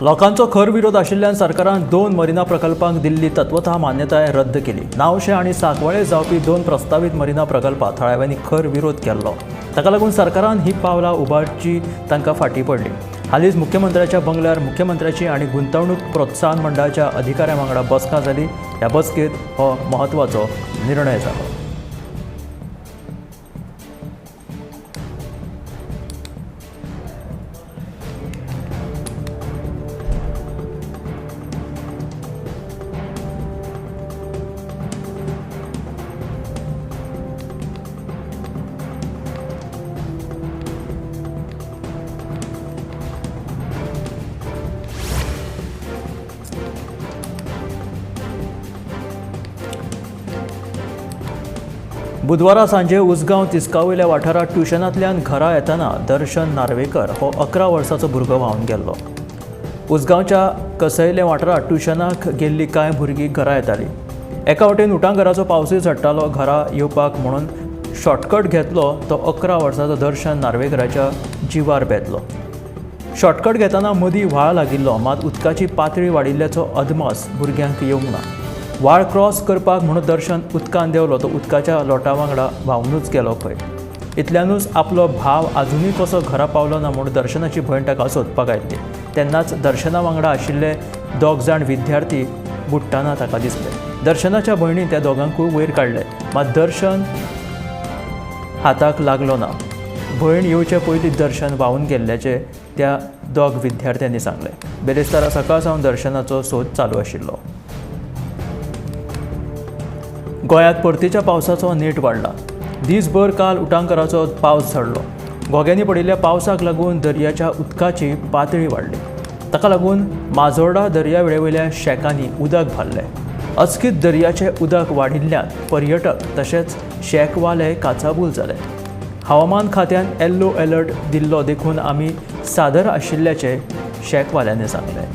लोकांचो खर विरोध आशिल्ल्यान सरकारान 2 मरिना प्रकल्पांक दिल्ली तत्वता मान्यताय रद्द केली। नावशे आनी सांकवाळे जावपी 2 प्रस्तावित मरिना प्रकल्पां थळाव्यांनी खर विरोध केल्लो। ताका लागून सरकारान ही पावलां उबारची तांकां फाटीं पडली। हालींच मुख्यमंत्र्याच्या बंगल्यार मुख्यमंत्र्याची आनी गुंतवणूक प्रोत्साहन मंडळाच्या अधिकाऱ्यां वांगडा बसका जाली। ह्या बसकेंत हो म्हत्वाचो निर्णय जालो। बुधवारा सांजे उसगांव तिस्कावयल्या वाठारात ट्युशनांतल्यान घरा येतना दर्शन नार्वेकर हो 11 वर्साचो भुरगो व्हांवन गेल्लो। उसगांवच्या कसयले वाठारात ट्युशनाक गेल्ली कांय भुरगीं घरा येतालीं। एका वटेन उटांगराचो पावसूय झडटालो। घरा येवपाक म्हणून शॉर्टकट घेतलो तो 11 वर्साचो दर्शन नार्वेकराच्या जिवार बेतलो। शॉर्टकट घेतना मदीं व्हाळ लागिल्लो, मात उदकाची पातळी वाडिल्ल्याचो अदमास भुरग्यांक येवंक ना। व्हाळ क्रॉस करपाक म्हणून दर्शन उदकान देंवलो तो उदकाच्या लोटा वांगडा व्हांवनूच गेलो खंय। इतल्यानूच आपलो भाव आजुनूय कसो घरा पावलो ना म्हूण दर्शनाची भयण ताका सोदपाक आयिल्ली। तेन्नाच दर्शना वांगडा आशिल्ले 2 जाण विद्यार्थी बुडटाना ताका दिसले। दर्शनाच्या भयणीन त्या दोगांकूय वयर काडले, मात दर्शन हाताक लागलो ना। भयण येवचे पयलीं दर्शन व्हांवून गेल्ल्याचे त्या 2 विद्यार्थ्यांनी सांगले। बेरेस्तारा सकाळ सावन दर्शनाचो सोद चालू आशिल्लो। गोंयांत परतीच्या पावसाचो नेट वाडला। दिसभर काल उटांकराचो पावस झडलो। घोग्यांनी पडिल्ल्या पावसाक लागून दर्याच्या उदकाची पातळी वाडली। ताका लागून माजोर्डा दर्यावेळेवयल्या शेकांनी उदक भरलें। अचकीत दर्याचें उदक वाडिल्ल्यान पर्यटक तशेंच शेकवाले काचाबूल जाले। हवामान खात्यान येल्लो अलर्ट दिल्लो देखून आमी सादर आशिल्ल्याचे शेकवाल्यांनी सांगलें।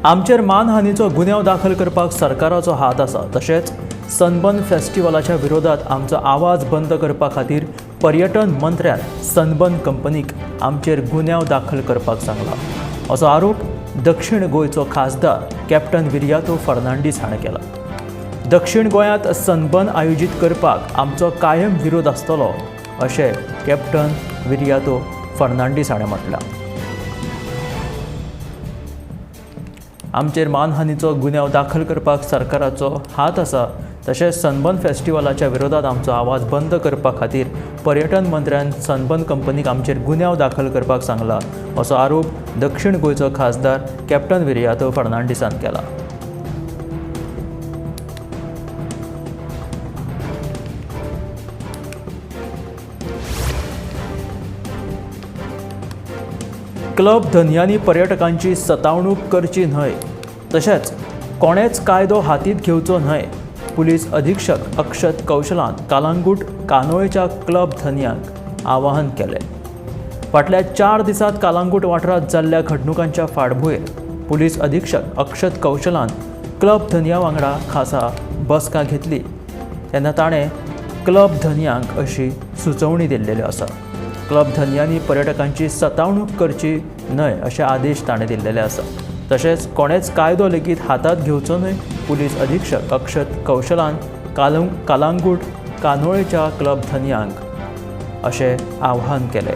आमचेर मानहानीचो गुन्यांव दाखल करपाक सरकाराचो हात आसा। तशेंच सनबर्न फेस्टिवलाच्या विरोधात आमचो आवाज बंद करपा खातीर पर्यटन मंत्र्यान सनबर्न कंपनीक आमचेर गुन्यांव दाखल करपाक सांगला, असो आरोप दक्षिण गोंयचो खासदार कॅप्टन विर्यातो फर्नांडीस हाणें केला। दक्षिण गोंयांत सनबर्न आयोजीत करपाक आमचो कायम विरोध आसतलो अशें कॅप्टन विर्यातो फर्नांडीस हाणें म्हटलां। आमचेर मानहानीचो गुन्यांव दाखल करपाक सरकाराचो हात आसा। तशेंच सनबर्न फेस्टिवलाच्या विरोधात आमचो आवाज बंद करपा खातीर पर्यटन मंत्र्यान सनबर्न कंपनीक आमचेर गुन्यांव दाखल करपाक सांगला, असो आरोप दक्षिण गोंयचो खासदार कॅप्टन विर्यातो फर्नांडीसान केला। क्लब धन्यांनी पर्यटकांची सतावणूक करची न्हय, तशेंच कोणेच कायदो हातींत घेवचो न्हय। पुलीस अधीक्षक अक्षत कौशलान कालांगूट कानोळेच्या क्लब धन्यांक आवाहन केलें। फाटल्या 4 दिसांत कालांगूट वाठारांत जाल्ल्या घडणुकांच्या फाटभुंयेर पुलीस अधीक्षक अक्षत कौशलान क्लब धन्या वांगडा खासा बसका घेतली। तेन्ना ताणें क्लब धन्यांक अशी सुचोवणी दिल्ल्यो आसा। क्लब धन्यांनी पर्यटकांची सतावणूक करची न्हय अशे आदेश ताणें दिल्लेले आसा। तशेंच कोणेच कायदो लेगीत हातांत घेवचो न्हय। पुलीस अधीक्षक अक्षत कौशलान कालांगूट कानोळेच्या क्लब धन्यांक अशें आवाहन केलें।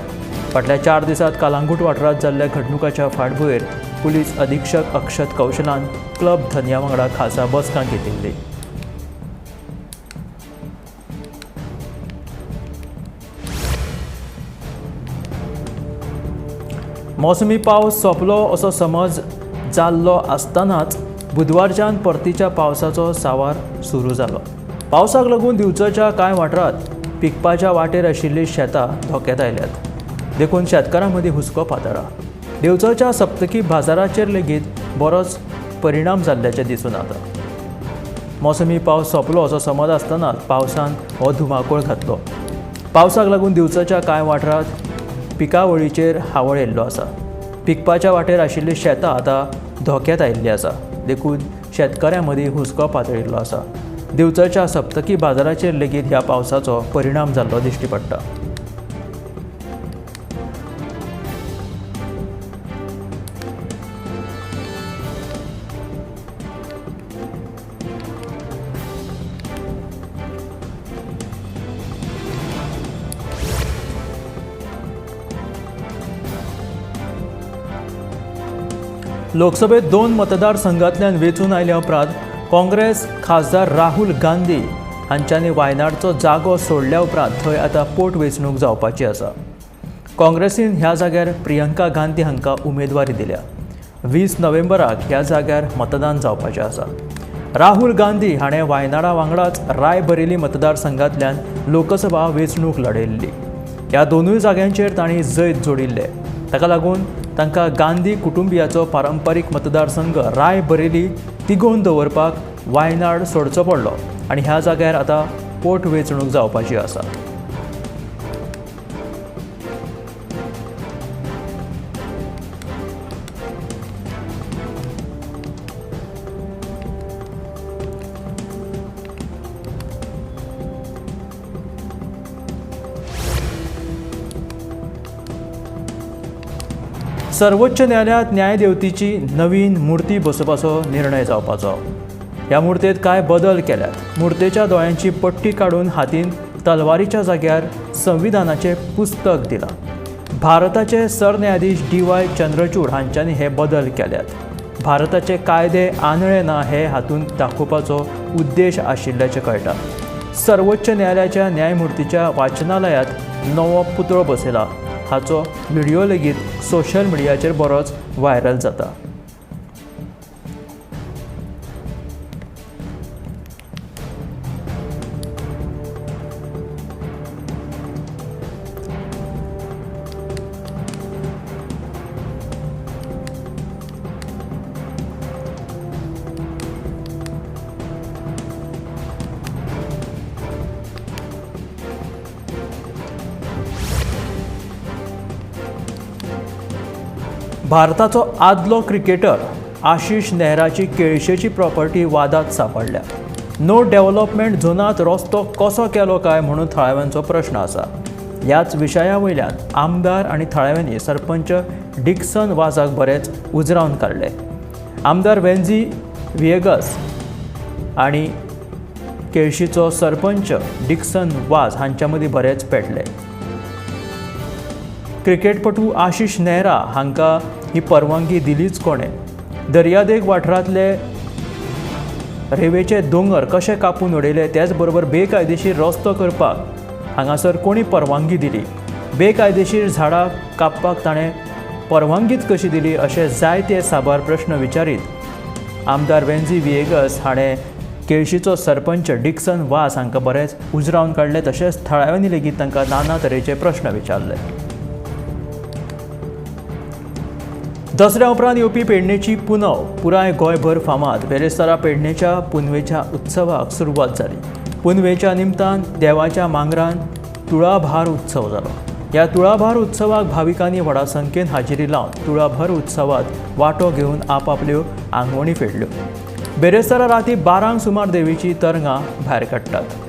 फाटल्या 4 दिसांत कालांगूट वाठारांत जाल्ल्या घडणुकांच्या फाटभुंयेर पुलीस अधीक्षक अक्षत कौशलान क्लब धन्या वांगडा खासा बसका घेतिल्ली। मोसमी पावस सोंपलो असो समज जाल्लो आसतनाच बुधवारच्यान परतीच्या पावसाचो सांवार सुरू जालो। पावसाक लागून दिवचच्या कांय वाठारांत पिकपाच्या वाटेर आशिल्लीं शेतां धोक्यात आयल्यात देखून शेतकारां मदीं हुस्को पातळ्ळा। दिवचलच्या सप्तकी बाजाराचेर लेगीत बरोच परिणाम जाल्ल्याचें दिसून येता। मोसमी पावस सोंपलो असो समज आसतनाच पावसान हो धुमाकूळ घातलो। पावसाक लागून दिवचलच्या कांय वाठारांत पिकावळीचेर हावळ येयल्लो आसा। पिकपाच्या वाटेर आशिल्लीं शेतां आतां धोक्यात आयिल्लीं आसा देखून शेतकऱ्यां मदीं हुस्को पातळिल्लो आसा। दिवचलच्या सप्तकी बाजाराचेर लेगीत ह्या पावसाचो परिणाम जाल्लो दिश्टी पडटा। लोकसभेत 2 मतदारसंघांतल्यान वेंचून आयल्या उपरांत काँग्रेस खासदार राहुल गांधी हांच्यांनी वायनाडचो जागो सोडल्या उपरांत थंय आतां पोटवेंचणूक जावपाची आसा। काँग्रेसीन ह्या जाग्यार प्रियंका गांधी हांकां उमेदवारी दिल्या। 20 नोव्हेंबराक ह्या जाग्यार मतदान जावपाचें आसा। राहुल गांधी हाणें वायनाडा वांगडाच रायबरेली मतदारसंघांतल्यान लोकसभा वेंचणूक लडयल्ली। ह्या दोनूय जाग्यांचेर तांणी जैत जोडिल्ले। ताका लागून तांकां गांधी कुटुंबियाचो पारंपारीक मतदारसंघ रायबरेली तिगोवन दवरपाक वायनाड सोडचो पडलो आनी ह्या जाग्यार आतां पोटवेंचणूक जावपाची आसा। सर्वोच्च न्यायालयात न्यायदेवतेची नवीन मुर्ती बसोवपाचो निर्णय जावपाचो। ह्या मुर्तेंत कांय बदल केल्यात। मुर्तेच्या दोळ्यांची पट्टी काडून हातीन तलवारीच्या जाग्यार संविधानाचें पुस्तक दिलां। भारताचे सरन्यायाधीश DY चंद्रचूड हांच्यांनी हे बदल केल्यात। भारताचे कायदे आंधळे ना हे हातूंत दाखोवपाचो उद्देश आशिल्ल्याचें कळटा। सर्वोच्च न्यायालयाच्या न्यायमुर्तीच्या वाचनालयात नवो पुतळो बसयला। हाचो व्हिडिओ लेगीत सोशल मिडियाचेर बरोच व्हायरल जाता। भारताचो आदलो क्रिकेटर आशीष नेहराची केळशेची प्रॉपर्टी वादांत सांपडल्या। नो डेव्हलपमेंट झोनांत रस्तो कसो केलो काय म्हणून थळाव्यांचो प्रश्न आसा। ह्याच विशया वयल्यान आमदार आनी थळाव्यांनी सरपंच डिक्सन वाझाक बरेच उजरावन काडले। आमदार वेन्झी विएगस आनी केळशीचो सरपंच डिक्सन वाझ हांच्या मदीं बरेच पेटले। क्रिकेटपटू आशीष नेहरा हांकां ही परवानगी दिलीच कोणे? दर्यादेग वाठारांतले रेवेचे दोंगर कशे कापून उडयले तेच बरोबर बेकायदेशीर रस्तो करपाक हांगासर कोणी परवानगी दिली? बेकायदेशीर झाडां कापपाक ताणें परवानगीच कशी दिली अशे जायते साबार प्रश्न विचारीत आमदार वेन्झी विएगस हाणें केळशीचो सरपंच डिक्सन वाझ हांकां बरेच उजरावन काडले। तशेंच थळाव्यांनी लेगीत तांकां नाना तरेचे प्रश्न विचारले। दसऱ्या उपरांत येवपी पेडणेची पुनव पुराय गोंयभर फामाद। बेरेस्तारा पेडणेच्या पुनवेच्या उत्सवाक सुरवात जाली। पुनवेच्या निमतान देवाच्या मांगरान तुळाभार उत्सव जालो। ह्या तुळाभार उत्सवाक भाविकांनी व्हडा संख्येन हाजिरी लावन तुळाभर उत्सवात वांटो घेवन आपआपल्यो आंगवणी फेडल्यो। बेरेस्तारा राती 12 सुमार देवीची तरंगां भायर काडटात।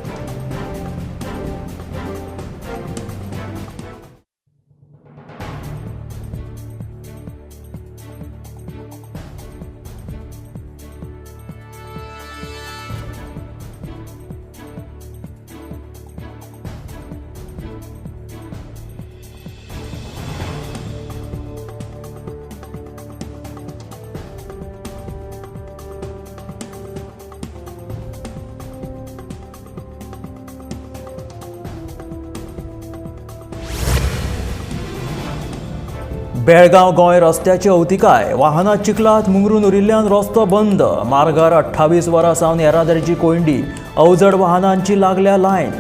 बेळगांव गोंय रस्त्याची अवतिकाय। वाहनां चिखलात मुंगरून उरिल्ल्यान रस्तो बंद। मार्गार 28 वरां सावन येरादारीची कोयंडी। अवजड वाहनांची लागल्या लायन।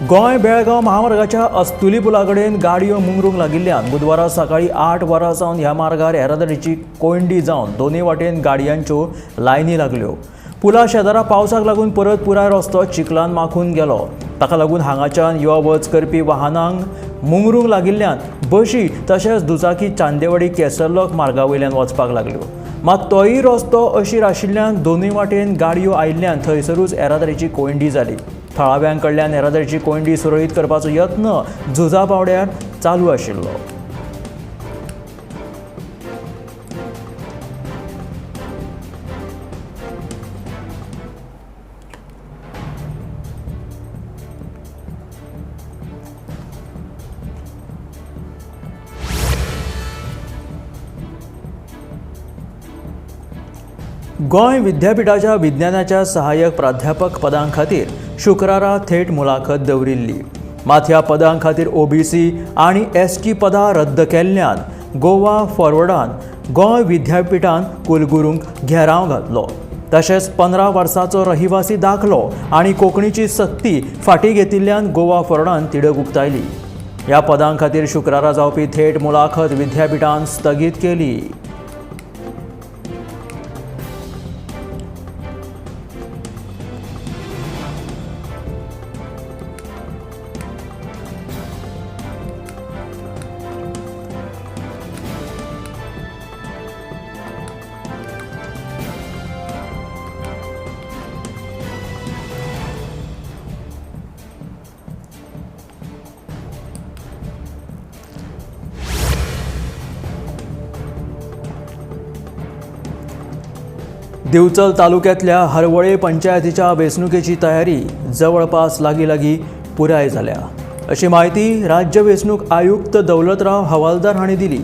गोंय बेळगांव महामार्गाच्या अस्तुली पुला कडेन गाडयो मुंगरूंक लागिल्ल्यान बुधवारा सकाळी 8 वरां सावन ह्या मार्गार येरादारीची कोंडी जावन दोनूय वाटेन गाडयांच्यो लायनी लागल्यो. पुला शेजारा पावसाक लागून परत पुराय रस्तो चिखलान माखून गेलो. ताका लागून हांगाच्यान यो वच करपी वाहनांक मुंगरूंक लागिल्ल्यान बशी तशेंच दुचाकी चांदेवाडी केसरलोक मार्गा वयल्यान वचपाक लागल्यो. मात तोय रस्तो अशीर आशिल्ल्यान दोनूय वाटेन गाडयो आयिल्ल्यान थंयसरूच येरादारीची कोंडी जाली. थळाव्यां कडल्यान येरादारीची कोंडी सुरळीत करपाचो यत्न झुजा पावड्यार चालू आशिल्लो. गोंय विद्यापीठाच्या विज्ञानाच्या सहाय्यक प्राध्यापक पदां खातीर शुक्रारा थेट मुलाखत दवरिल्ली. मात ह्या पदां खातीर ओबीसी आनी एसटी पदां रद्द केल्ल्यान गोवा फॉरवर्डान गोंय विद्यापीठान कुलगुरूंक घेराव घातलो. तशेंच 15 वर्सांचो रहिवासी दाखलो आनी कोंकणीची सक्ती फाटीं घेतिल्ल्यान गोवा फॉरवर्डान तिडक उक्तायली. ह्या पदां खातीर शुक्रारा जावपी थेट मुलाखत विद्यापीठान स्थगीत केली. दिवचल तालुक्यातल्या हरवळे पंचायतीच्या वेंचणुकेची तयारी जवळपास लागीं पुराय जाल्या, अशी माहिती राज्य वेंचणूक आयुक्त दौलतराव हवालदार हांणी दिली.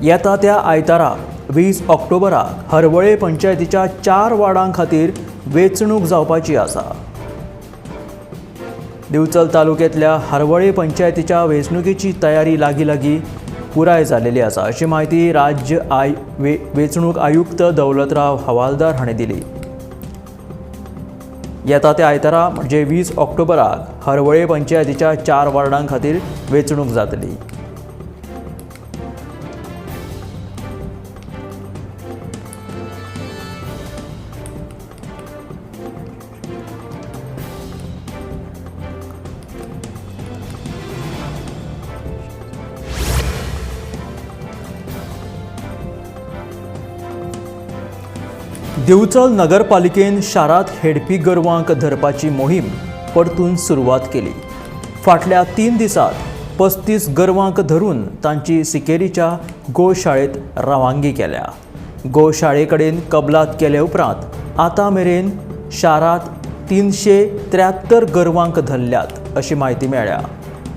येता त्या आयतारा 20 ऑक्टोबराक हरवळे पंचायतीच्या 4 वार्डां खातीर वेंचणूक जावपाची आसा. दिवचल तालुक्यातल्या हरवळे पंचायतीच्या वेंचणुकेची तयारी लागीं पुराय जालेली आसा, अशी माहिती राज्य वेंचणूक आयुक्त दौलतराव हवालदार हांणी दिली. येता त्या आयतारा म्हणजे 20 ऑक्टोबराक हरवळे पंचायतीच्या 4 वार्डां खातीर वेंचणूक जातली. दिवचल नगरपालिकेन शारांत हेडपी गोरवांक धरपाची मोहीम परतून सुरवात केली. फाटल्या 3 दिसांत 35 गोरवांक धरून तांची सिकेरीच्या गोशाळेत रवानगी केल्या. गोशाळे कडेन कबलात केले उपरांत आतां मेरेन शारांत 373 गोरवांक धरल्यात, अशी माहिती मेळ्ळ्या.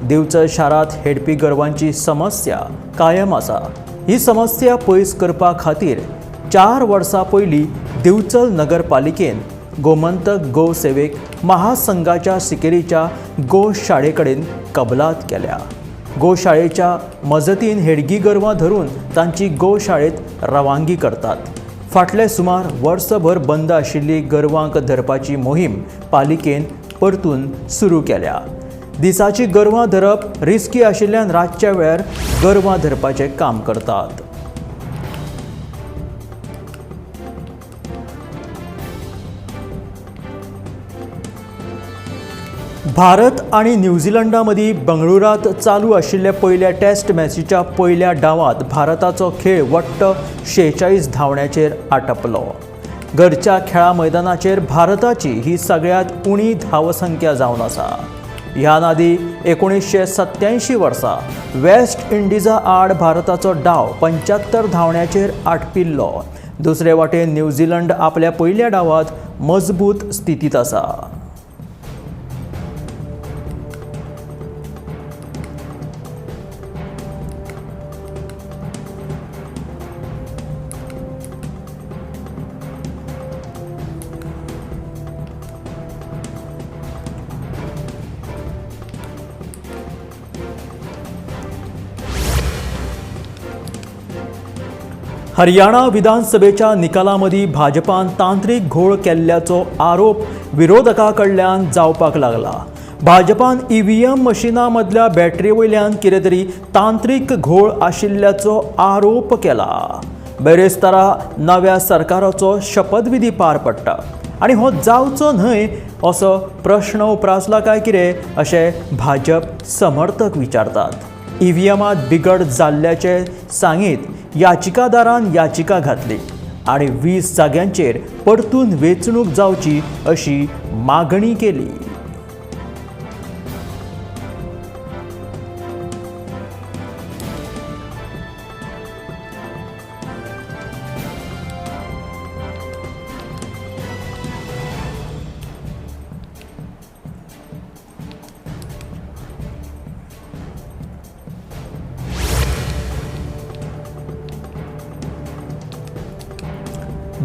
दिवचल शारांत हेडपी गोरवांची समस्या कायम आसा. ही समस्या पयस करपा खातीर 4 वर्सां पयलीं दिवचल नगरपालिकेन गोमंतक गो सेवेक महासंघाच्या सिकेरीच्या गोशाळे कडेन कबलात केल्या. गोशाळेच्या मजतीन हेडगी गोरवां धरून तांची गोशाळेत रवानगी करतात. फाटले सुमार वर्सभर बंद आशिल्ली गोरवांक धरपाची मोहीम पालिकेन परतून सुरू केल्या. दिसाची गोरवां धरप रिस्की आशिल्ल्यान रातच्या वेळार गोरवां धरपाचें काम करतात. भारत आणि न्यूझीलंडा मदीं बंगळुरांत चालू आशिल्ल्या पयल्या टेस्ट मॅचीच्या पयल्या डावांत भारताचो खेळ वट्ट 46 धांवड्यांचेर आटपलो. घरच्या खेळा मैदानाचेर भारताची ही सगळ्यांत उणी धावसंख्या जावन आसा. ह्या नादी 1987 वर्सा वेस्ट इंडिजा आड भारताचो डाव 75 धांवड्यांचेर आटपिल्लो. दुसरे वाटेन न्यूझीलंड आपल्या पयल्या डावांत मजबूत स्थितीत आसा. हरियाणा विधानसभेच्या निकालांमदी भाजपान तांत्रीक घोळ केल्ल्याचो आरोप विरोधकां कडल्यान जावपाक लागला. भाजपान ईव्हीएम मशिना मदल्या बॅटरी वयल्यान कितें तरी तांत्रीक घोळ आशिल्ल्याचो आरोप केला। बेरेस्तारा नव्या सरकाराचो शपथविधी पार पडटा आनी हो जावचो न्हय असो प्रश्न उपरासला काय कितें अशें भाजप समर्थक विचारतात। ईव्हीएमात बिगड जाल्ल्याचे सांगीत याचिकादारान याचिका घातली आनी 20 जाग्यांचेर परतून वेंचणूक जावची अशी मागणी केली।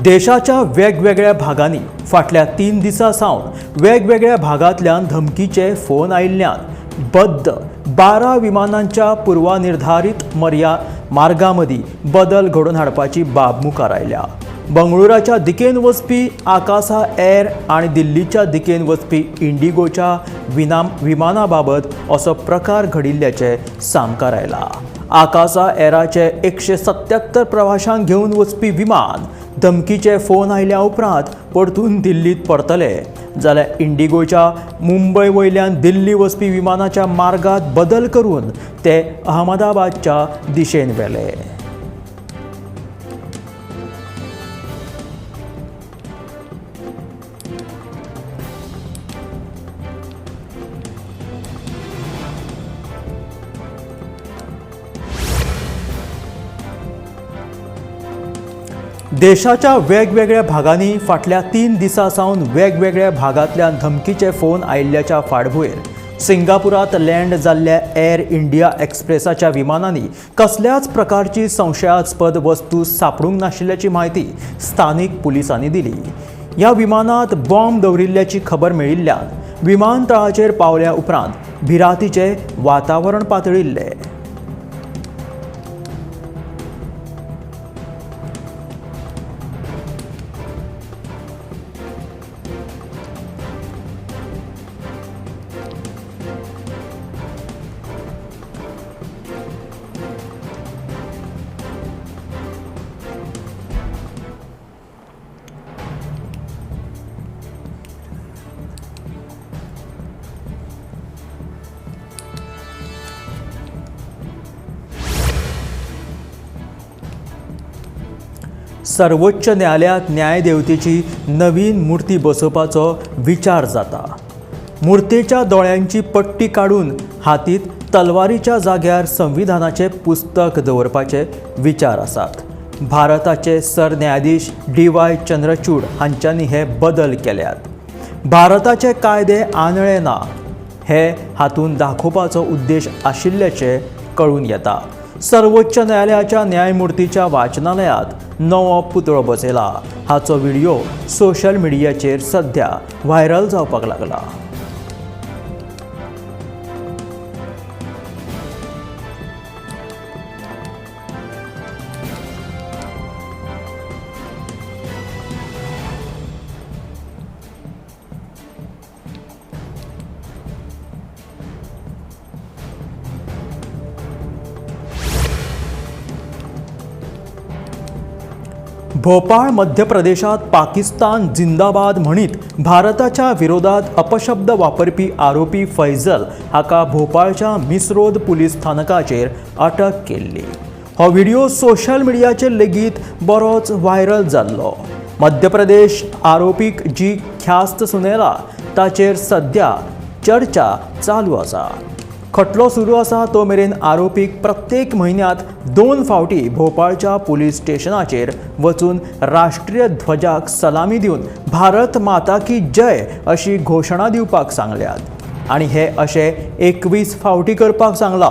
देशाच्या वेगवेगळ्या भागांनी फाटल्या 3 दिसां सावन वेगवेगळ्या भागांतल्यान धमकीचे फोन आयिल्ल्यान बद्द 12 विमानांच्या पूर्वनिर्धारीत मार्गामदीं बदल घडोवन हाडपाची बाब मुखार आयल्या। बंगळुराच्या दिकेन वचपी आकासा एअर आनी दिल्लीच्या दिकेन वचपी इंडिगोच्या विमानाबाबत असो प्रकार घडिल्ल्याचे सामकार आयला। आकासा एअराचे 177 प्रवाशांक घेवन वचपी विमान धमकीचे फोन आयल्या उपरांत परतून दिल्लीत परतले जाल्यार इंडिगोच्या मुंबय वयल्यान दिल्ली वचपी विमानाच्या मार्गात बदल करून ते अहमदाबादच्या दिशेन वेले। देशाच्या वेगवेगळ्या भागांनी फाटल्या 3 दिसां सावन वेगवेगळ्या भागांतल्यान धमकीचे फोन आयिल्ल्याच्या फाटभुंयेर सिंगापुरात लँड जाल्ल्या एअर इंडिया एक्सप्रेसाच्या विमानांनी कसल्याच प्रकारची संशयास्पद वस्तू सापडूंक नाशिल्ल्याची म्हायती स्थानीक पुलिसांनी दिली। ह्या विमानात बॉम्ब दवरिल्ल्याची खबर मेळिल्ल्यान विमानतळाचेर पावल्या उपरांत भिरांतीचे वातावरण पातळिल्ले। सर्वोच्च न्यायालयात न्यायदेवतेची नवीन मूर्ती बसोवपाचो विचार जाता। मुर्तेच्या दोळ्यांची पट्टी काडून हातीत तलवारीच्या जाग्यार संविधानाचे पुस्तक दवरपाचे विचार आसात। भारताचे सरन्यायाधीश DY चंद्रचूड हांच्यांनी हे बदल केल्यात। भारताचे कायदे आंधळे ना हे हातून दाखोवपाचो उद्देश आशिल्ल्याचे कळून येता। सर्वोच्च न्यायालयाच्या न्यायमूर्तीच्या वाचनालयात नवो पुतळो बसयला। हाचो व्हिडिओ सोशल मिडियाचेर सध्या व्हायरल जावपाक लागला। भोपाळ मध्य प्रदेशात पाकिस्तान जिंदाबाद म्हणीत भारताच्या विरोधात अपशब्द वापरपी आरोपी फैजल हाका भोपाळच्या मिसरोद पुलीस स्थानकाचेर अटक केल्ली। हो व्हिडिओ सोशल मिडियाचेर लेगीत बरोच व्हायरल जाल्लो। मध्य प्रदेश आरोपीक जी ख्यास्त सुनेला ताचेर सध्या चर्चा चालू आसा। खटलो सुरू आसा तो मेरेन आरोपीक प्रत्येक म्हयन्यात 2 फावटी भोपाळच्या पुलीस स्टेशनाचेर वचून राष्ट्रीय ध्वजाक सलामी दिवन भारत माता की जय अशी घोशणा दिवपाक सांगल्यात आनी हे अशे 21 फावटी करपाक सांगला।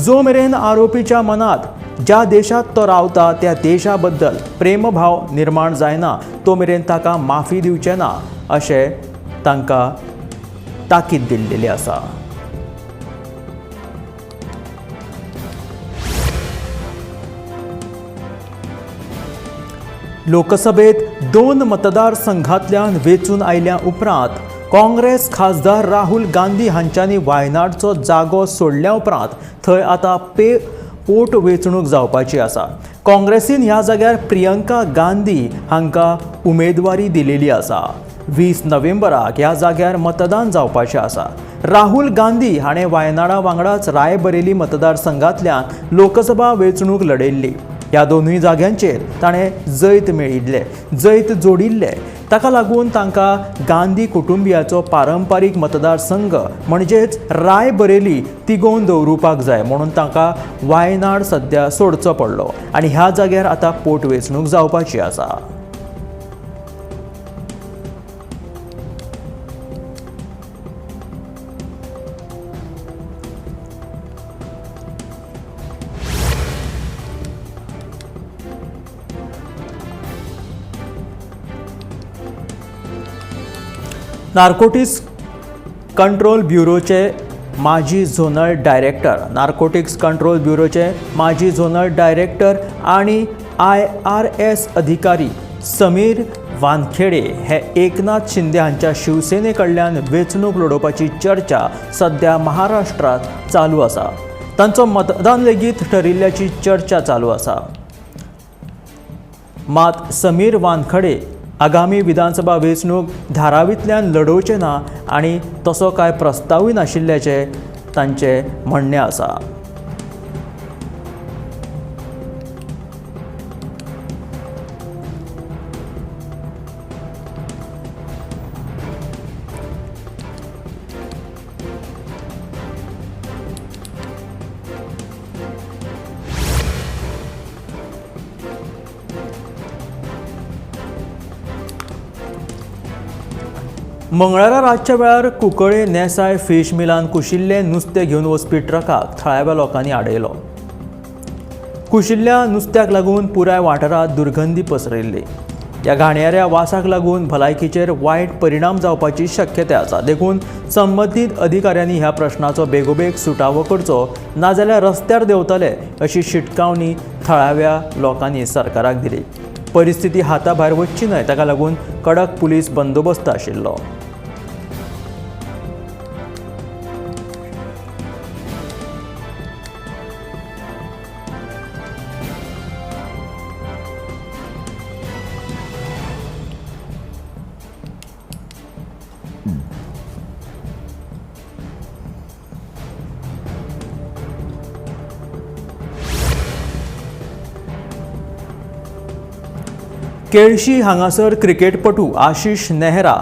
जो मेरेन आरोपीच्या मनात ज्या देशात तो रावता त्या देशा बद्दल प्रेमभाव निर्माण जायना तो मेरेन ताका माफी दिवचे ना अशें तांकां ताकीद दिल्ली आसा। लोकसभेत 2 मतदारसंघांतल्यान वेंचून आयल्या उपरांत काँग्रेस खासदार राहुल गांधी हांच्यांनी वायनाडचो जागो सोडल्या उपरांत थंय आतां पोट वेंचणूक जावपाची आसा. काँग्रेसीन ह्या जाग्यार प्रियंका गांधी हांकां उमेदवारी दिलेली आसा. 20 नोव्हेंबराक ह्या जाग्यार मतदान जावपाचें आसा. राहुल गांधी हाणें वायनाडा वांगडाच रायबरेली मतदारसंघांतल्यान लोकसभा वेंचणूक लडयल्ली. ह्या दोनूय जाग्यांचेर ताणें जैत जोडिल्ले. ताका लागून तांकां गांधी कुटुंबियाचो पारंपारीक मतदारसंघ म्हणजेच रायबरेली तिगोवन दवरुपाक जाय म्हणून तांकां वायनाड सद्या सोडचो पडलो आनी ह्या जाग्यार आतां पोटवेंचणूक जावपाची आसा. नार्कोटिक्स कंट्रोल ब्युरोचे माजी झोनल डायरेक्टर आनी IRS अधिकारी समीर वानखेडे हे एकनाथ शिंदे हांच्या शिवसेने कडल्यान वेंचणूक लडोवपाची चर्चा सध्या महाराष्ट्रात चालू आसा. तांचो मतदान लेगीत ठरिल्ल्याची चर्चा चालू आसा. मात समीर वानखेडे आगामी विधानसभा वेंचणूक धारावींतल्यान लडोवचे ना आनी तसो कांय प्रस्तावूय नाशिल्ल्याचें तांचें म्हणणें आसा. मंगळारा रातच्या वेळार कुंकळे नेसाय फिश मिलान कुशिल्लें नुस्तें घेवन वचपी ट्रकाक थळाव्या लोकांनी आडयलो. कुशिल्ल्या नुस्त्याक लागून पुराय वाठारांत दुर्गंधी पसरिल्ली. ह्या घाणयाऱ्या वासाक लागून भलायकेचेर वायट परिणाम जावपाची शक्यताय आसा. देखून संबंदीत अधिकाऱ्यांनी ह्या प्रश्नाचो बेगोबेग सुटावो करचो नाजाल्यार रस्त्यार देंवतले अशी शिटकावणी थळाव्या लोकांनी सरकाराक दिली. परिस्थिती हाता भायर वचची न्हय ताका लागून कडक पुलीस बंदोबस्त आशिल्लो. केळशी हांगासर क्रिकेटपटू आशीष नेहरा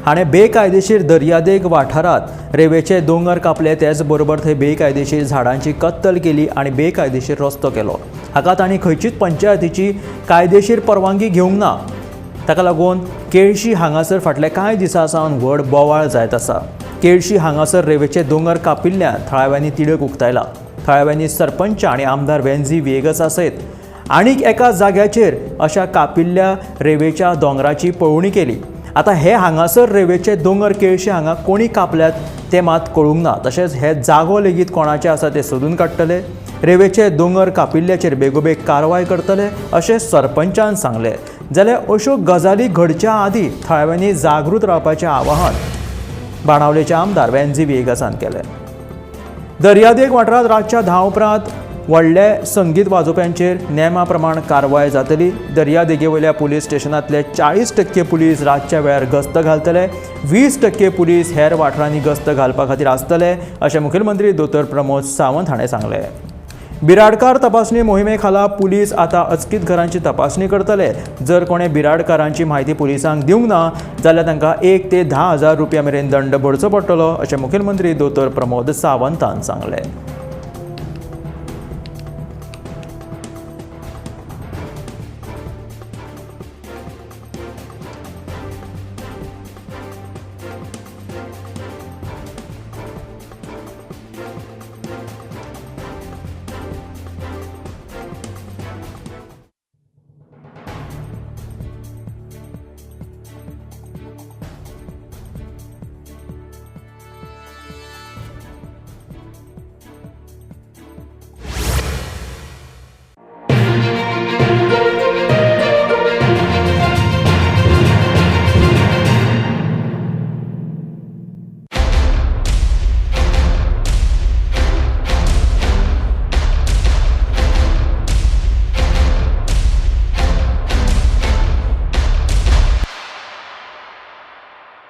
हाणें बेकायदेशीर दर्यादेग वाठारांत रेवेचे दोंगर कापले. तेच बरोबर थंय बेकायदेशीर झाडांची कत्तल केली आनी बेकायदेशीर रस्तो केलो. हाका तांणी खंयचीच पंचायतीची कायदेशीर परवानगी घेवंक ना. ताका लागून केळशी हांगासर फाटल्या कांय दिसां सावन व्हड बोवाळ जायत आसा. केळशी हांगासर रेवेचे दोंगर कापिल्ल्यान थळाव्यांनी तिडक उक्तायला. थळाव्यांनी सरपंच आनी आमदार वेंझी वेगसा सयत आनीक एका जाग्याचेर अशा कापिल्ल्या रेवेच्या दोंगराची पळोवणी केली. आतां हे हांगासर रेवेचे दोंगर केळशी हांगा कोणी कापल्यात ते मात कळूंक ना. तशेंच हे जागो लेगीत कोणाचे आसा ते सोदून काडटले. रेवेचे दोंगर कापिल्ल्याचेर बेगोबेग कारवाय करतले अशें सरपंचान सांगलें. जाल्यार अश्यो गजाली घडच्या आदीं थळाव्यांनी जागृत रावपाचें आवाहन बाणावलेचे आमदार वेंझी वेगसान केलें. दर्यादेग वाठारांत रातच्या 10 उपरांत व्हडले संगीत वाजोवप्यांचेर नेमा प्रमाण कारवाय जातली. दर्यादेगेवयल्या पुलीस स्टेशनांतले 40% पुलीस रातच्या वेळार गस्त घालतले. 20% पुलीस हेर वाठारांनी गस्त घालपा खातीर आसतले अशें मुखेलमंत्री दोतोर प्रमोद सावंत हाणें सांगलें. बिराडकार तपासणी मोहिमे खाला पुलीस आतां अचकीत घरांची तपासणी करतले. जर कोणें बिराडकारांची म्हायती पुलिसांक दिवंक ना जाल्यार तांकां 1 ते 10,000 रुपया मेरेन दंड भरचो पडटलो अशें मुखेलमंत्री दोतोर प्रमोद सावंतान सांगलें.